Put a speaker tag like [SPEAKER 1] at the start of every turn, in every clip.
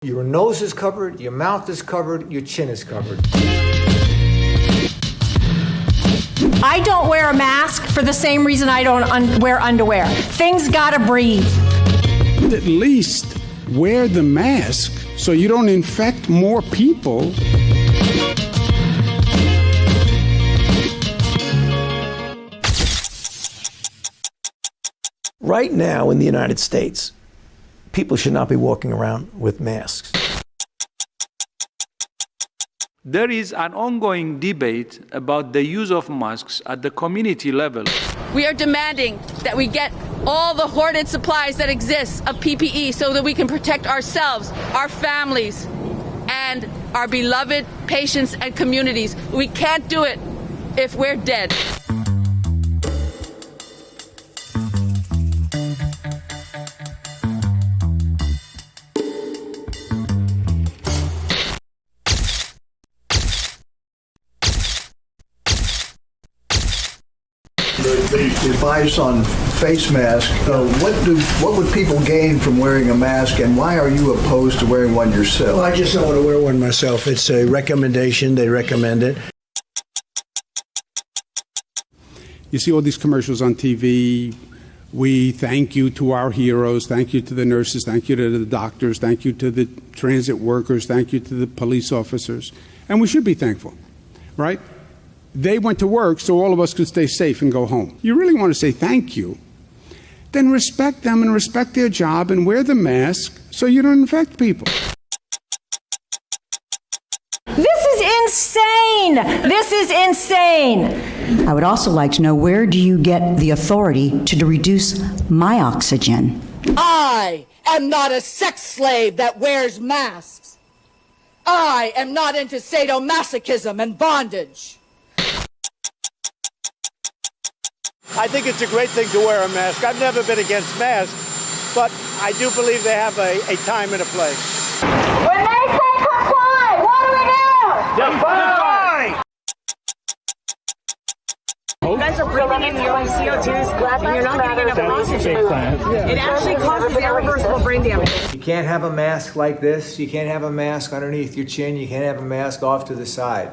[SPEAKER 1] Your nose is covered, your mouth is covered, your chin is covered.
[SPEAKER 2] I don't wear a mask for the same reason I don't wear underwear. Things gotta breathe.
[SPEAKER 3] At least wear the mask so you don't infect more people.
[SPEAKER 4] Right now in the United States, people should not be walking around with masks.
[SPEAKER 5] There is an ongoing debate about the use of masks at the community level.
[SPEAKER 6] We are demanding that we get all the hoarded supplies that exist of PPE so that we can protect ourselves, our families, and our beloved patients and communities. We can't do it if we're dead.
[SPEAKER 7] The advice on face mask, what would people gain from wearing a mask, and why are you opposed to wearing one yourself?
[SPEAKER 8] Well, I just don't want to wear one myself. It's a recommendation. They recommend it.
[SPEAKER 3] You see all these commercials on TV. We thank you to our heroes. Thank you to the nurses. Thank you to the doctors. Thank you to the transit workers. Thank you to the police officers. And we should be thankful, right? They went to work so all of us could stay safe and go home. You really want to say thank you, then respect them and respect their job and wear the mask so you don't infect people.
[SPEAKER 2] This is insane! This is insane!
[SPEAKER 9] I would also like to know, where do you get the authority to reduce my oxygen?
[SPEAKER 10] I am not a sex slave that wears masks. I am not into sadomasochism and bondage.
[SPEAKER 11] I think it's a great thing to wear a mask. I've never been against masks, but I do believe they have a time and a place.
[SPEAKER 12] When they say comply, what do we do?
[SPEAKER 11] Defy!
[SPEAKER 13] You guys are breathing in your own CO2s, and you're not getting enough oxygen. It actually causes irreversible brain damage.
[SPEAKER 1] You can't have a mask like this. You can't have a mask underneath your chin. You can't have a mask off to the side.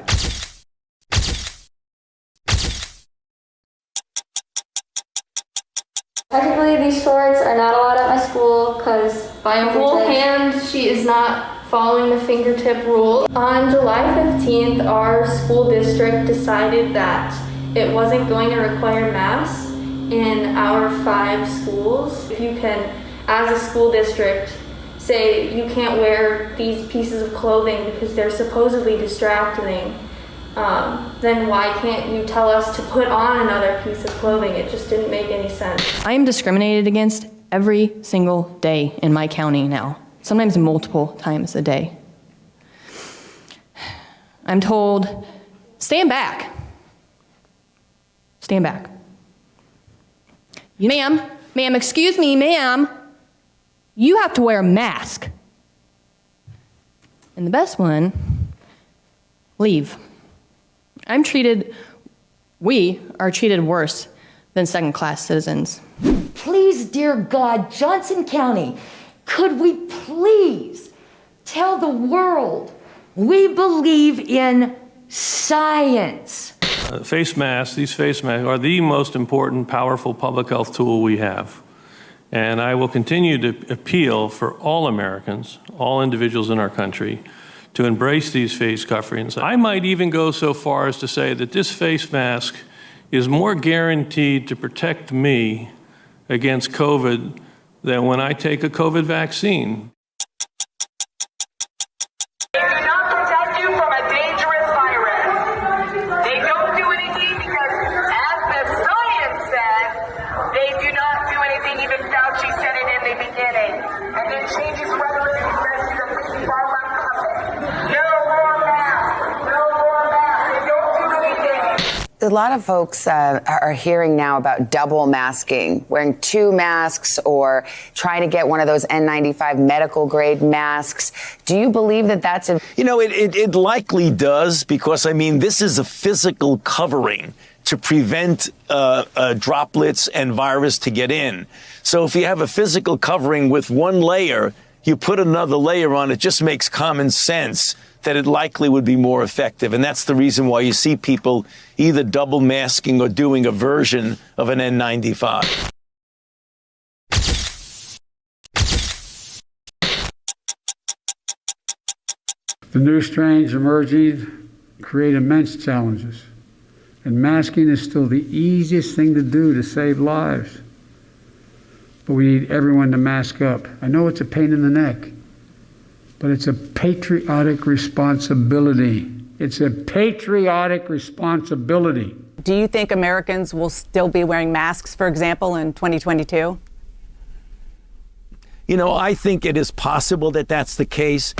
[SPEAKER 14] Technically, these shorts are not allowed at my school because by a whole hand, she is not following the fingertip rule. On July 15th, our school district decided that it wasn't going to require masks in our 5 schools. If you can, as a school district, say you can't wear these pieces of clothing because they're supposedly distracting, then why can't you tell us to put on another piece of clothing? It just didn't make any sense.
[SPEAKER 15] I am discriminated against every single day in my county now, sometimes multiple times a day. I'm told, stand back. Stand back. Ma'am, excuse me, ma'am, you have to wear a mask. And the best one, leave. We are treated worse than second-class citizens.
[SPEAKER 16] Please, dear God, Johnson County, could we please tell the world we believe in science?
[SPEAKER 17] Face masks, these face masks are the most important, powerful public health tool we have. And I will continue to appeal for all Americans, all individuals in our country, to embrace these face coverings. I might even go so far as to say that this face mask is more guaranteed to protect me against COVID than when I take a COVID vaccine.
[SPEAKER 12] They do not protect you from a dangerous virus. They don't do anything because, as the science says, they do not do anything. Even Fauci said it in the beginning. And then changes rhetoric and says he's a big pharma company. No more masks. No more masks. They don't do anything.
[SPEAKER 18] A lot of folks are hearing now about double masking, wearing 2 masks or trying to get one of those N95 medical grade masks. Do you believe that that's a...
[SPEAKER 4] You know, it likely does, because, I mean, this is a physical covering to prevent droplets and virus to get in. So if you have a physical covering with one layer, you put another layer on, it just makes common sense that it likely would be more effective. And that's the reason why you see people either double masking or doing a version of an N95.
[SPEAKER 19] The new strains emerging create immense challenges, and masking is still the easiest thing to do to save lives. But we need everyone to mask up. I know it's a pain in the neck, but it's a patriotic responsibility. It's a patriotic responsibility.
[SPEAKER 20] Do you think Americans will still be wearing masks, for example, in 2022?
[SPEAKER 4] You know, I think it is possible that that's the case.